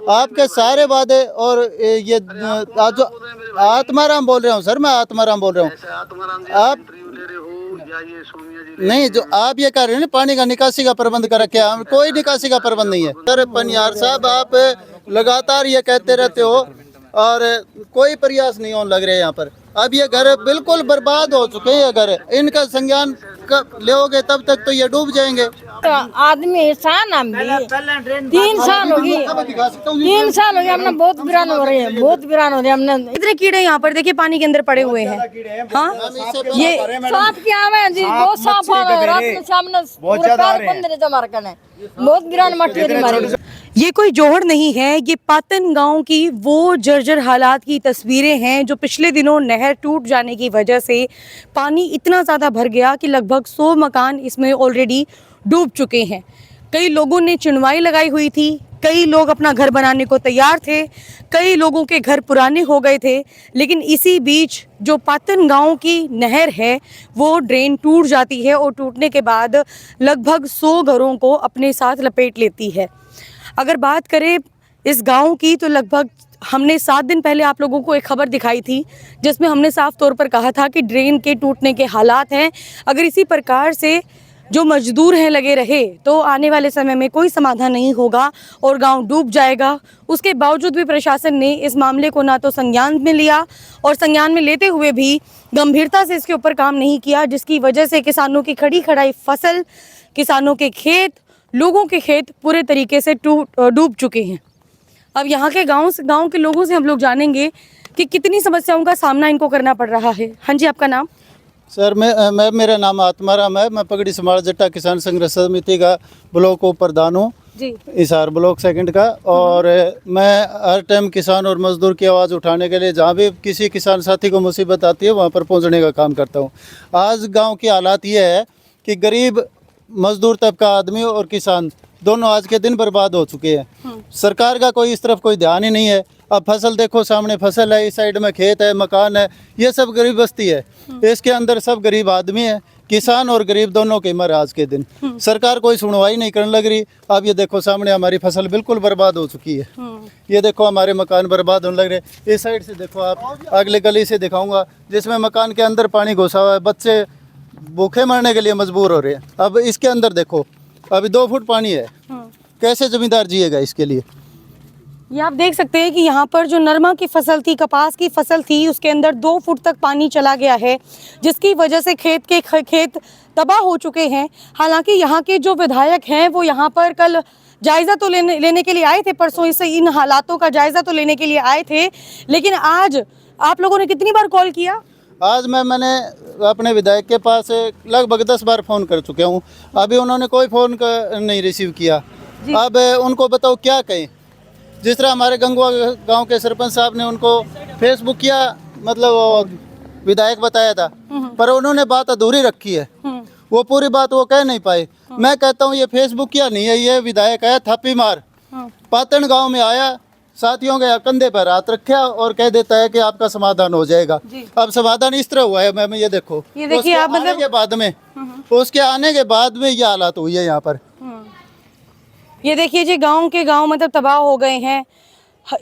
आपके सारे वादे और ये जो आत्माराम बोल रहा हूँ सर, मैं आत्माराम बोल रहा हूँ। आप नहीं, जो आप ये कह रहे हैं ना पानी का निकासी का प्रबंध कर रखे हैं, कोई निकासी का प्रबंध नहीं है सर। पनियार साहब, आप लगातार ये कहते रहते हो और कोई प्रयास नहीं होने लग रहे यहाँ पर। अब ये घर बिल्कुल बर्बाद हो चुके हैं। अगर इनका संज्ञान लोगे तब तक तो ये डूब जाएंगे। आदमी इंसान हम भी 3 साल हो गए, 3 साल हो गए हमने बहुत वीरान हो रहे हैं, बहुत वीरान हो रहे हैं हमने। इतने कीड़े यहाँ पर देखिए पानी के अंदर पड़े हुए हैं। हाँ, ये साफ क्या है जी, बहुत साफ आ रहा है। रात में सामने पूरे पैर बंद रहे जमा रखने, बहुत वीरान मट्टी है हमारे। ये कोई जोहड़ नहीं है, ये पातन गांव की वो जर्जर हालात की तस्वीरें हैं जो पिछले दिनों नहर टूट जाने की वजह से पानी इतना ज़्यादा भर गया कि लगभग 100 मकान इसमें ऑलरेडी डूब चुके हैं। कई लोगों ने चुनवाई लगाई हुई थी, कई लोग अपना घर बनाने को तैयार थे, कई लोगों के घर पुराने हो गए थे, लेकिन इसी बीच जो पातन गांव की नहर है वो ड्रेन टूट जाती है और टूटने के बाद लगभग 100 घरों को अपने साथ लपेट लेती है। अगर बात करें इस गांव की तो लगभग हमने 7 दिन पहले आप लोगों को एक खबर दिखाई थी जिसमें हमने साफ तौर पर कहा था कि ड्रेन के टूटने के हालात हैं। अगर इसी प्रकार से जो मजदूर हैं लगे रहे तो आने वाले समय में कोई समाधान नहीं होगा और गांव डूब जाएगा। उसके बावजूद भी प्रशासन ने इस मामले को ना तो संज्ञान में लिया और संज्ञान में लेते हुए भी गंभीरता से इसके ऊपर काम नहीं किया, जिसकी वजह से किसानों की खड़ी खड़ाई फसल, किसानों के खेत, लोगों के खेत पूरे तरीके से डूब चुके हैं। अब यहाँ के गांव के लोगों से हम लोग जानेंगे कि कितनी समस्याओं का सामना इनको करना पड़ रहा है। हाँ जी, आपका नाम? सर मैं मेरा नाम आत्माराम है। मैं पगड़ी समाज जट्टा किसान संघर्ष समिति का ब्लॉक उप प्रधान हूँ जी, हिसार ब्लॉक 2 का। और मैं हर टाइम किसान और मजदूर की आवाज़ उठाने के लिए जहाँ भी किसी किसान साथी को मुसीबत आती है वहाँ पर पहुँचने का काम करता हूँ। आज गाँव की हालात ये है कि गरीब मजदूर तबका आदमी और किसान दोनों आज के दिन बर्बाद हो चुके हैं। सरकार का कोई इस तरफ कोई ध्यान ही नहीं है। अब फसल देखो, सामने फसल है, इस साइड में खेत है, मकान है, ये सब गरीब बस्ती है। इसके अंदर सब गरीब आदमी है, किसान और गरीब दोनों के मर आज के दिन। सरकार कोई सुनवाई नहीं करने लग रही। अब ये देखो सामने हमारी फसल बिल्कुल बर्बाद हो चुकी है। ये देखो हमारे मकान बर्बाद होने लग रहे। इस साइड से देखो, आप अगले गली से दिखाऊंगा जिसमें मकान के अंदर पानी घुसा हुआ है, बच्चे भूखे मरने के लिए मजबूर हो रहे हैं। अब इसके अंदर देखो, अभी 2 फुट पानी है, कैसे जमींदार जिएगा इसके लिए? ये आप देख सकते हैं कि यहाँ पर जो नरमा की फसल थी, कपास की फसल थी, उसके अंदर 2 फुट तक पानी चला गया है, जिसकी वजह से खेत तबाह हो चुके हैं। हालांकि यहाँ के जो विधायक हैं वो यहाँ पर कल जायज़ा तो लेने के लिए आए थे, परसों इन हालातों का जायज़ा तो लेने के लिए आए थे, लेकिन आज आप लोगों ने कितनी बार कॉल किया? आज मैंने अपने विधायक के पास लगभग 10 बार फ़ोन कर चुका हूँ, अभी उन्होंने कोई फ़ोन नहीं रिसीव किया। अब उनको बताओ क्या कहें। जिस तरह हमारे गंगवा गांव के सरपंच साहब ने उनको फेसबुक किया, मतलब विधायक बताया था, पर उन्होंने बात अधूरी रखी है। वो पूरी बात वो कह नहीं पाए। मैं कहता हूँ ये फेसबुक किया नहीं है, ये विधायक है थप्पी मार। पातन गांव में आया, साथियों के कंधे पर हाथ रखा और कह देता है कि आपका समाधान हो जाएगा। अब समाधान इस तरह हुआ है, मैं ये देखो, ये देखिए आप, मतलब के बाद में उसके आने के बाद में ये हालात हुई है यहाँ पर। ये देखिए जी, गांव के गांव मतलब तबाह हो गए हैं।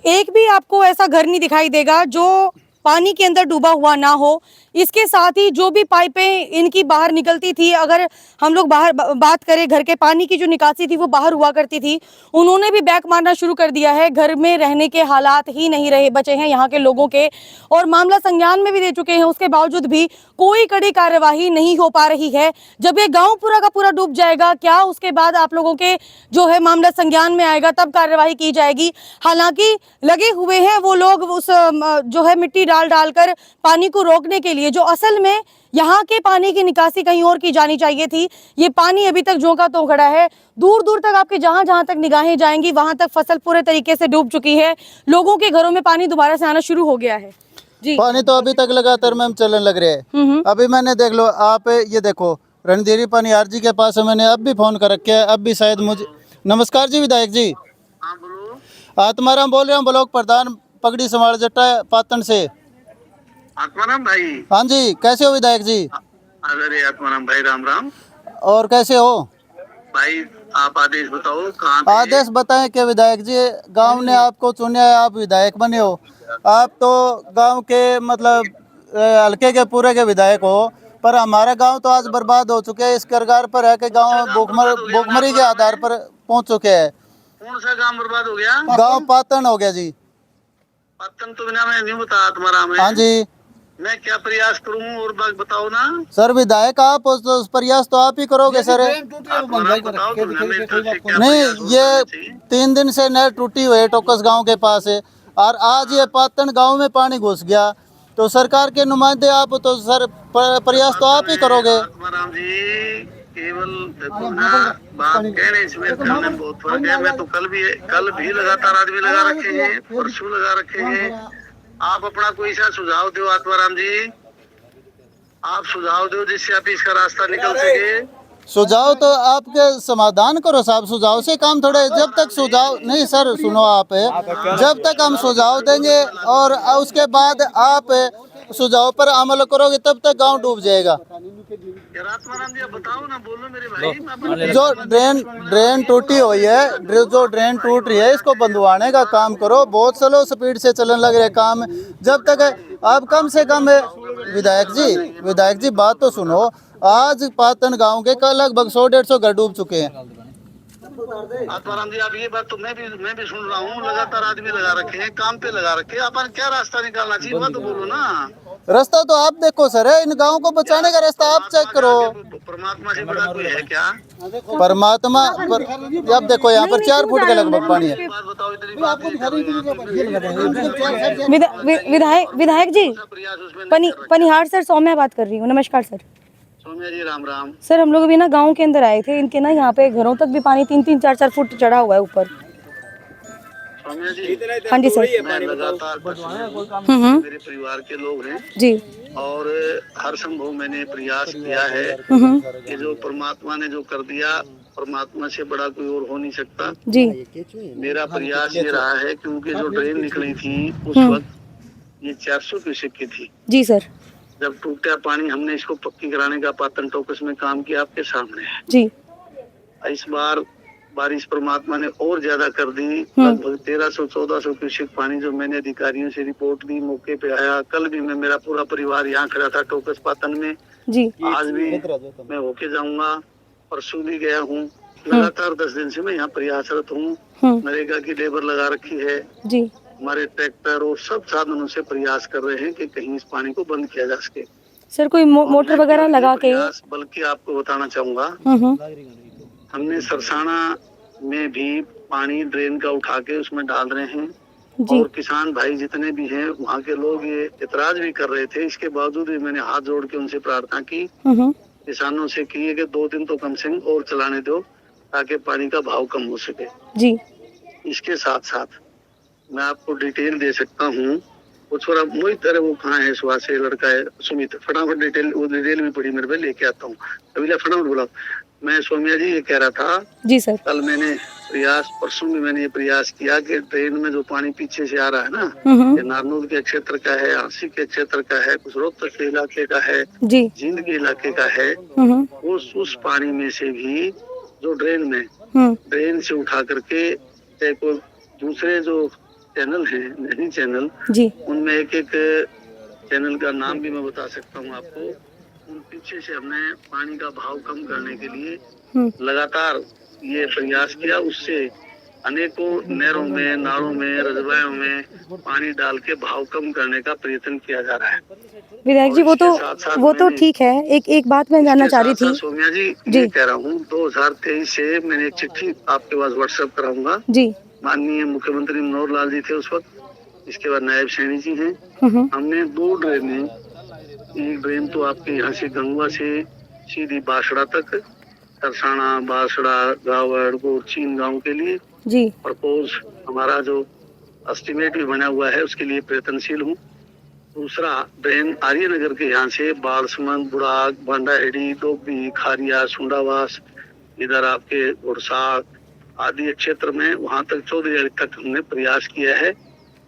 एक भी आपको ऐसा घर नहीं दिखाई देगा जो पानी के अंदर डूबा हुआ ना हो। इसके साथ ही जो भी पाइपें इनकी बाहर निकलती थी, अगर हम लोग बाहर बात करें, घर के पानी की जो निकासी थी वो बाहर हुआ करती थी, उन्होंने भी बैक मारना शुरू कर दिया है। घर में रहने के हालात ही नहीं रहे बचे हैं यहाँ के लोगों के, और मामला संज्ञान में भी दे चुके हैं। उसके बावजूद भी कोई कड़ी कार्यवाही नहीं हो पा रही है। जब ये गाँव पूरा का पूरा डूब जाएगा, क्या उसके बाद आप लोगों के जो है मामला संज्ञान में आएगा तब कार्यवाही की जाएगी। हालांकि लगे हुए हैं वो लोग उस जो है मिट्टी डालकर पानी को रोकने के लिए, जो असल में यहाँ के पानी की निकासी कहीं और की जानी चाहिए थी। ये पानी अभी तक जो का तो खड़ा है। दूर दूर तक आपके जहां तक निगाहें जाएंगी वहां तक फसल पूरे तरीके से डूब चुकी है। लोगों के घरों में पानी दोबारा से आना शुरू हो गया है जी। पानी तो अभी तक लगातार मैम चलने लग रहे हैं। अभी मैंने देख लो, आप ये देखो रणधीरी पनियार जी के पास मैंने अब भी फोन कर रखे है, अब भी शायद मुझे। नमस्कार जी विधायक जी, आत्माराम बोल रहा हूँ, ब्लॉक प्रधान पगड़ी समाज जट्टा पातन से। आत्माराम भाई? हाँ जी, कैसे हो विधायक जी? अरे आत्माराम भाई, राम राम। और कैसे हो भाई आप आदेश बताओ कहाँ पे? आदेश बताएं कि विधायक जी, गांव ने आपको चुना है, आप विधायक बने हो, आप तो गांव के मतलब हल्के के पूरे के विधायक हो, पर हमारा गांव तो आज बर्बाद हो चुके हैं। इस करगार पर है कि गांव भूखमरी के आधार पर पहुंच चुके हैं। कौन सा गांव बर्बाद हो गया? गांव पातन हो गया जी। पत्तन तो बिना मैं नहीं बता तुम्हारा मैं। हाँ जी मैं क्या प्रयास करूँ और बात बताओ ना। सर, विधायक आप हो तो प्रयास तो आप ही करोगे सर। आप हमारा बताओ तुमने मेरी तरफ से क्या नहीं, प्रयास ये होना चाहिए? 3 दिन से नहर टूटी हुई है टोकस गांव के पास है, और आज ये पातन गांव में पानी घुस गया, तो सरकार के नुमाइंदे आप हो तो सर प्रयास तो आप ही करोगे। आत्माराम जी केवल देखो ना, बात कहने इसमें करने में बहुत फर्क है। मैं तो कल भी लगातार आदमी लगा रखे हैं, परसों लगा रखे हैं। आप अपना कोई सा सुझाव दो आत्माराम जी, आप सुझाव दो जिससे आप इसका रास्ता निकल सके। सुझाव तो आपके समाधान करो साहब, सुझाव से काम थोड़े। जब तक सुझाव नहीं सर, सुनो आप, जब तक हम सुझाव देंगे और उसके बाद आप सुझाव पर अमल करोगे तब तक गांव डूब जाएगा। यार आत्माराम जी आप बताओ ना, बोलो मेरे भाई। जो ड्रेन टूटी हुई है, जो ड्रेन टूट रही है, इसको बंधवाने का काम करो। बहुत स्लो स्पीड से चलने लग रहे काम। जब तक आप कम से कम विधायक जी बात तो सुनो। आज पातन गांव के का लगभग 100-150 घर डूब चुके हैं। आत्माराम जी आप ये बात तो मैं भी सुन रहा हूँ। लगातार आदमी लगा रखे हैं, काम पे लगा रखे हैं। अपन क्या रास्ता निकालना चाहिए बात तो बोलो ना। रास्ता तो आप देखो सर, इन गांव को बचाने का रास्ता आप चेक करो। परमात्मा से बड़ा कोई है क्या? परमात्मा पर अब देखो, यहाँ पर 4 फुट के लगभग पानी है। बात बताओ, इतनी बात नहीं कर रहे हैं। विधायक जी, प्रयास उसमें पनिहार सर, सौम्या बात कर रही हूँ। नमस्कार सर। सौम्या जी राम राम। सर हम लोग अभी ना गांव के अंदर आए थे, इनके ना यहाँ पे घरों तक भी पानी 3-3, 4-4 फुट चढ़ा हुआ है ऊपर। सौम्या जी हाँ जी सर। मैं लगातार मेरे परिवार के लोग हैं जी। और हर संभव मैंने प्रयास किया है कि जो परमात्मा ने जो कर दिया, परमात्मा से बड़ा कोई और हो नहीं सकता जी। मेरा प्रयास ये रहा है क्योंकि जो ड्रेन निकली थी उस वक्त ये 400 क्यूसेक की थी। जी सर। जब टूटा पानी हमने इसको पक्की कराने का पातन टोकस में काम किया, आपके सामने है जी। इस बार बारिश परमात्मा ने और ज्यादा कर दी। लगभग 1300-1400 क्यूसेक पानी जो मैंने अधिकारियों से रिपोर्ट दी, मौके पे आया। कल भी मैं, मेरा पूरा परिवार यहाँ खड़ा था टोकस पातन में जी। आज भी मैं होके जाऊंगा, परसों भी गया हूँ। लगातार 10 दिन से मैं यहाँ प्रयासरत हूँ। नरेगा की लेबर लगा रखी है जी। हमारे ट्रैक्टर और सब साधनों से प्रयास कर रहे हैं कि कहीं इस पानी को बंद किया जा सके। सर कोई मोटर वगैरह लगा के? बल्कि आपको बताना चाहूंगा, हमने सरसाना में भी पानी ड्रेन का उठा के उसमें डाल रहे हैं जी। और किसान भाई जितने भी हैं वहाँ के लोग ये इतराज भी कर रहे थे। इसके बावजूद भी मैंने हाथ जोड़ के उनसे प्रार्थना की, किसानों से की कि 2 दिन तो कम से कम और चलाने दो ताकि पानी का भाव कम हो सके जी। इसके साथ साथ मैं आपको डिटेल दे सकता हूँ। वो थोड़ा मोहित, अरे वो कहाँ है, सुबह से लड़का है सुमित, फटाफट डिटेल भी पड़ी मेरे पे, लेके आता हूँ अभी, फटाफट बोला। मैं सौम्या जी ये कह रहा था जी सर, कल मैंने प्रयास, परसों में मैंने ये प्रयास किया कि ट्रेन में जो पानी पीछे से आ रहा है ना, ये नारनौल के क्षेत्र का है, आंसी के क्षेत्र का है, कुछ रोहतक के इलाके का है, जी। जींद के इलाके का है, उस पानी में से भी जो ड्रेन से उठा करके चाहे कोई दूसरे जो चैनल है, नहरी चैनल जी, उनमें एक चैनल का नाम भी मैं बता सकता हूँ आपको। उन पीछे से हमने पानी का भाव कम करने के लिए लगातार ये प्रयास किया। उससे अनेकों नहरों में, नालों में, रजवायों में पानी डाल के भाव कम करने का प्रयत्न किया जा रहा है। विधायक जी वो तो ठीक है। एक बात मैं जानना चाह रही थी सौम्या जी, ये कह रहा हूँ 2023 से मैंने एक चिट्ठी आपके पास व्हाट्सएप कराऊंगा जी। माननीय मुख्यमंत्री मनोहर लाल जी थे उस वक्त, इसके बाद नायब सैनी जी हैं। हमने 2 ड्रेनें, एक ड्रेन तो आपके यहाँ से गंगवा से सीधी बासड़ा तक, सरसाना, बासड़ा, गावड़, गोरचीन गांव के लिए जी प्रपोज हमारा जो एस्टिमेट भी बना हुआ है उसके लिए प्रयत्नशील हूँ। दूसरा ड्रेन आर्यनगर के यहाँ से बाड़समंद, बुढ़ाग, भांडाहेड़ी, डोबी, खारिया, सुंडावास, इधर आपके घुड़साड़ आदि क्षेत्र में वहां तक 14 तक हमने प्रयास किया है।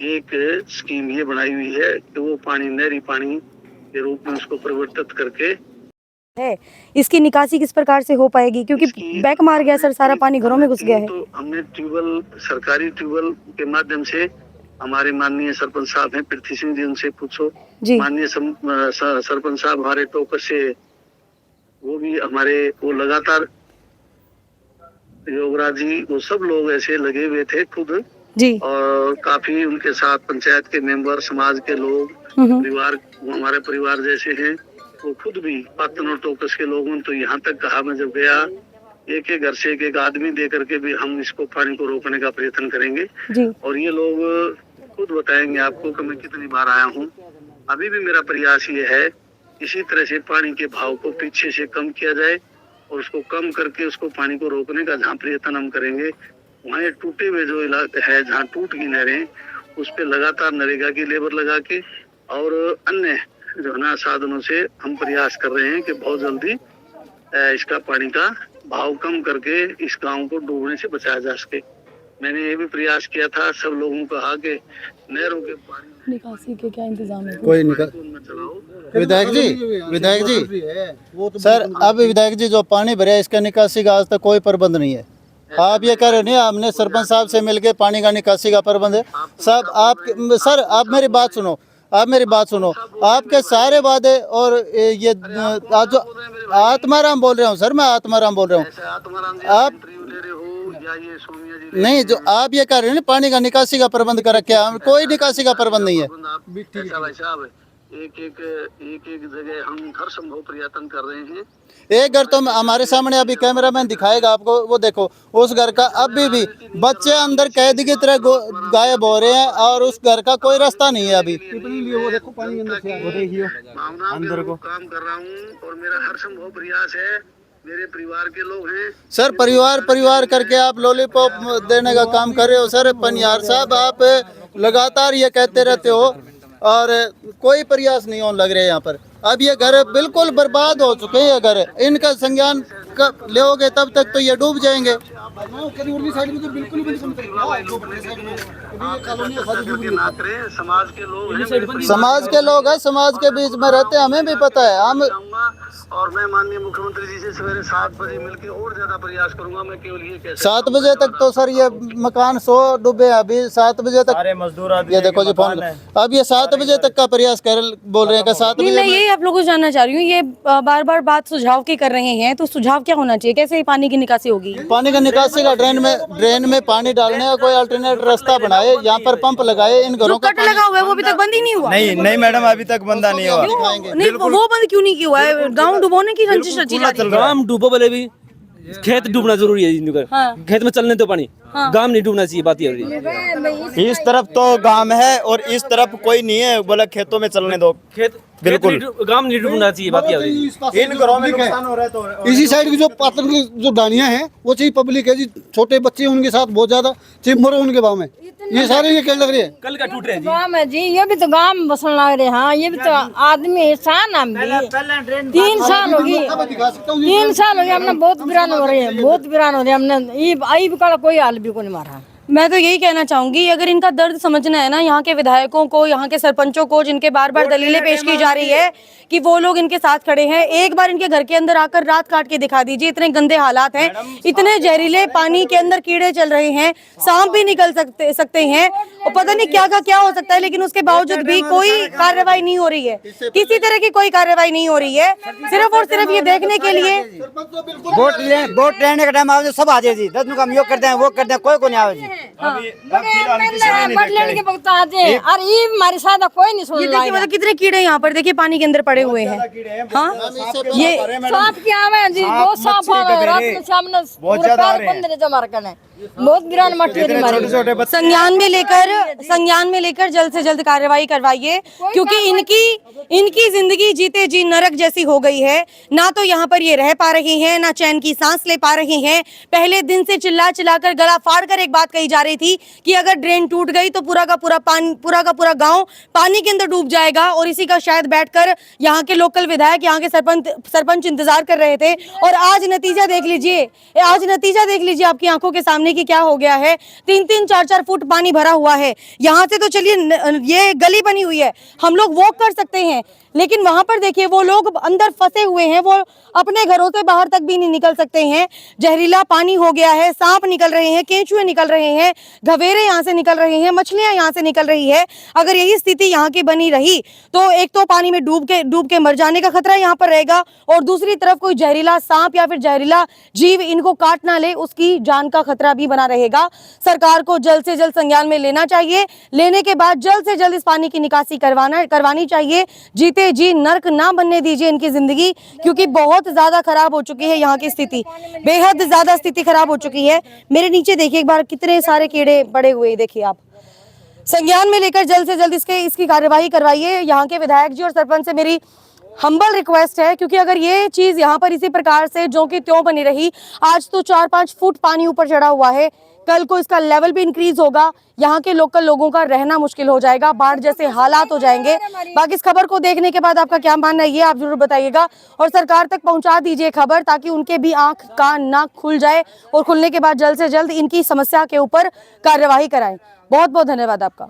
एक स्कीम ये बनाई हुई है कि वो पानी नहरी पानी के रूप में उसको परिवर्तित करके है, इसकी निकासी किस प्रकार से हो पाएगी, क्योंकि बैक मार गया सर, सारा पानी घरों में घुस गया है। तो हमने ट्यूबवेल, सरकारी ट्यूबवेल के माध्यम से, हमारे माननीय सरपंच साहब हैं पृथ्वी सिंह जी, उनसे पूछो जी। माननीय सरपंच साहब हमारे टोकर से, वो भी हमारे, वो लगातार योगराज जी, वो सब लोग ऐसे लगे हुए थे खुद जी। और काफी उनके साथ पंचायत के मेंबर, समाज के लोग, परिवार, हमारे परिवार जैसे हैं, वो खुद भी पातन और टोकस के लोगों, तो यहाँ तक कहा मैं जब गया, एक एक घर से एक एक आदमी दे करके भी हम इसको पानी को रोकने का प्रयत्न करेंगे जी। और ये लोग खुद बताएंगे आपको कि मैं कितनी बार आया हूँ। अभी भी मेरा प्रयास ये है इसी तरह से पानी के भाव को पीछे से कम किया जाए और उसको कम करके उसको पानी को रोकने का जहाँ प्रयत्न हम करेंगे, वहाँ ये टूटे हुए जो इलाके है, जहाँ टूट गई नहरें, उस पे लगातार नरेगा की लेबर लगा के और अन्य जो है ना साधनों से हम प्रयास कर रहे हैं कि बहुत जल्दी इसका पानी का भाव कम करके इस गांव को डूबने से बचाया जा सके। मैंने ये भी प्रयास किया था, सब लोगों को कहा कि नहरों के पानी निकासी के क्या इंतजाम है? कोई विधायक जी सर, अब विधायक जी जो पानी भरा है इसका निकासी का आज तक कोई प्रबंध नहीं है। आप ये कह रहे नहीं, हमने सरपंच साहब से मिलके पानी का निकासी का प्रबंध है सब। आप सर, आप मेरी बात सुनो, आपके सारे वादे और ये आज जो आत्माराम बोल रहा हूँ सर, मैं आत्माराम बोल रहा हूँ। आप नहीं, जो आप ये कह रहे हैं ना पानी का निकासी का प्रबंध कर रखे, कोई निकासी का प्रबंध नहीं है। एक जगह हम हर संभव प्रयत्न कर रहे हैं। एक घर तो हमारे सामने अभी कैमरामैन दिखाएगा आपको, वो देखो उस घर का अभी भी बच्चे अंदर कैद की तरह गायब हो रहे हैं और उस घर का कोई रास्ता नहीं है अभी। वो देखो पानी अंदर से अंदर को काम कर रहा हूँ और मेरा हर संभव प्रयास है। मेरे परिवार के लोग हैं सर, परिवार करके आप लॉलीपॉप देने का काम कर रहे हो सर। पनियार साहब, आप लगातार ये कहते रहते हो और कोई प्रयास नहीं होने लग रहे यहाँ पर। अब ये घर बिल्कुल बर्बाद हो चुके हैं, ये घर, इनका संज्ञान लोगे तब तक तो ये डूब जाएंगे। समाज के लोग हैं, समाज के बीच में रहते हैं, हमें भी पता है। हम और मैं माननीय मुख्यमंत्री जी से सवेरे 7 बजे मिलकर और ज्यादा प्रयास करूंगा। मैं केवल ये कैसे 7 बजे तक तो सर ये मकान 100 डूबे, अभी 7 बजे तक सारे मजदूर ये देखो जी फोन, अब ये 7 बजे तक का प्रयास कर बोल रहे हैं कि 7 बजे। मैं ये आप लोगों को जानना चाह रही हूँ, ये बार बार बात सुझाव की कर रहे हैं, तो सुझाव क्या होना चाहिए, कैसे पानी की निकासी होगी? पानी का निकासी का ड्रेन में पानी डालने का कोई अल्टरनेट रास्ता बनाए, यहाँ पर पंप लगाए। इन घरों का कट लगा हुआ है वो अभी तक बंद ही नहीं हुआ। नहीं मैडम, अभी तक बंदा नहीं हुआ। नहीं, वो बंद क्यों नहीं हुआ है? गाँव डुबोने की रंजिश रची जा रही है। गांव डूबो बोले भी खेत डूबना जरूरी है। हाँ। खेत में चलने तो पानी, हाँ। गांव नहीं डूबना चाहिए, बात ये हो रही है। इस तरफ तो गांव है और इस तरफ कोई नहीं है, बोला खेतों में चलने दो। खेत बिल्कुल गांव नहीं डूबना चाहिए, बात ये हो रही है। इन घरों में नुकसान हो रहा है तो इसी साइड की जो पातन की जो डानियां हैं वो चाहिए पब्लिक है जी, छोटे बच्चे उनके साथ बहुत ज्यादा चाहिए मरो उनके भाव में, ये सारे ये क्या लग रहे हैं कल का टूट रहे हैं जी। गाँव में जी, ये भी तो गाँव में बसन लग रहे। हाँ, ये भी तो आदमी इंसान हम भी 3 साल हो गई, 3 साल हो गए हमने बहुत वीरान हो रही है, बहुत वीरान हो रही है हमने। आई भी कोई हाल भी को नहीं मारा। मैं तो यही कहना चाहूंगी, अगर इनका दर्द समझना है ना यहाँ के विधायकों को, यहाँ के सरपंचों को, जिनके बार बार दलीलें पेश की जा रही है कि वो लोग इनके साथ खड़े हैं, एक बार इनके घर के अंदर आकर रात काट के दिखा दीजिए। इतने गंदे हालात हैं, इतने जहरीले पानी के अंदर कीड़े चल रहे हैं, सांप भी निकल सकते हैं और पता नहीं क्या का क्या हो सकता है, लेकिन उसके बावजूद भी कोई कार्रवाई नहीं हो रही है, किसी तरह की कोई कार्रवाई नहीं हो रही है। सिर्फ और सिर्फ ये देखने के लिए वोट लेने का टाइम आवे सब आ जाए जी, 10 काम यो करते हैं वो करते हैं, कोई को नहीं आवे जी। वोट लेने के वक्त आते हैं और ये हमारे साथ कोई नहीं सुन रहा है। मतलब कितने कीड़े यहाँ पर देखिए पानी के अंदर पड़े हुए हैं। हाँ, ये सांप क्या है जी, बहुत सांप आ रहे हैं रात में, सामने पूरे पैर बंद रहे जमा रखने, बहुत वीरान मट्टी हमारे। संज्ञान में लेकर जल्द से जल्द कार्रवाई करवाइए, क्योंकि इनकी जिंदगी जीते जी नरक जैसी हो गई है। ना तो यहाँ पर ये रह पा रहे हैं, ना चैन की सांस ले पा रहे हैं। पहले दिन से चिल्ला कर गला फाड़ कर एक बात कही जा रही थी कि अगर ड्रेन टूट गई तो पूरा का पूरा गांव पानी के अंदर डूब जाएगा, और इसी का शायद बैठकर यहाँ के लोकल विधायक, यहाँ के सरपंच इंतजार कर रहे थे। और आज नतीजा देख लीजिए, आपकी आंखों के सामने जानने की क्या हो गया है। 3-3, 4-4 फुट पानी भरा हुआ है। यहाँ से तो चलिए ये गली बनी हुई है, हम लोग वॉक कर सकते हैं, लेकिन वहां पर देखिए वो लोग अंदर फंसे हुए हैं, वो अपने घरों से बाहर तक भी नहीं निकल सकते हैं। जहरीला पानी हो गया है, सांप निकल रहे हैं, केंचुए निकल रहे हैं, घवेरे यहाँ से निकल रहे हैं, मछलियां यहाँ से निकल रही है। अगर यही स्थिति यहाँ की बनी रही तो एक तो पानी में डूब के मर जाने का खतरा यहाँ पर रहेगा, और दूसरी तरफ कोई जहरीला सांप या फिर जहरीला जीव इनको काट ना ले, उसकी जान का खतरा भी बना रहेगा। सरकार को जल्द से जल्द संज्ञान में लेना चाहिए, लेने के बाद जल्द से जल्द इस पानी की निकासी करवानी चाहिए। जीते जी नर्क ना बनने दीजिए इनकी जिंदगी, क्योंकि बहुत ज्यादा खराब हो चुकी है यहाँ की स्थिति, बेहद ज्यादा स्थिति खराब हो चुकी है। मेरे नीचे देखिए एक बार कितने सारे कीड़े पड़े हुए, देखिए आप। संज्ञान में लेकर जल्द से जल्द इसकी कार्यवाही करवाइए। यहाँ के विधायक जी और सरपंच से मेरी हम्बल रिक्वेस्ट है, क्योंकि अगर ये चीज यहाँ पर इसी प्रकार से जो कि त्यों बनी रही, आज तो 4-5 फुट पानी ऊपर चढ़ा हुआ है, कल को इसका लेवल भी इंक्रीज होगा, यहाँ के लोकल लोगों का रहना मुश्किल हो जाएगा, बाढ़ जैसे हालात हो जाएंगे। बाकी इस खबर को देखने के बाद आपका क्या मानना है ये आप जरूर बताइएगा, और सरकार तक पहुंचा दीजिए खबर, ताकि उनके भी आंख कान नाक खुल जाए, और खुलने के बाद जल्द से जल्द इनकी समस्या के ऊपर कार्यवाही कराएं। बहुत बहुत धन्यवाद आपका।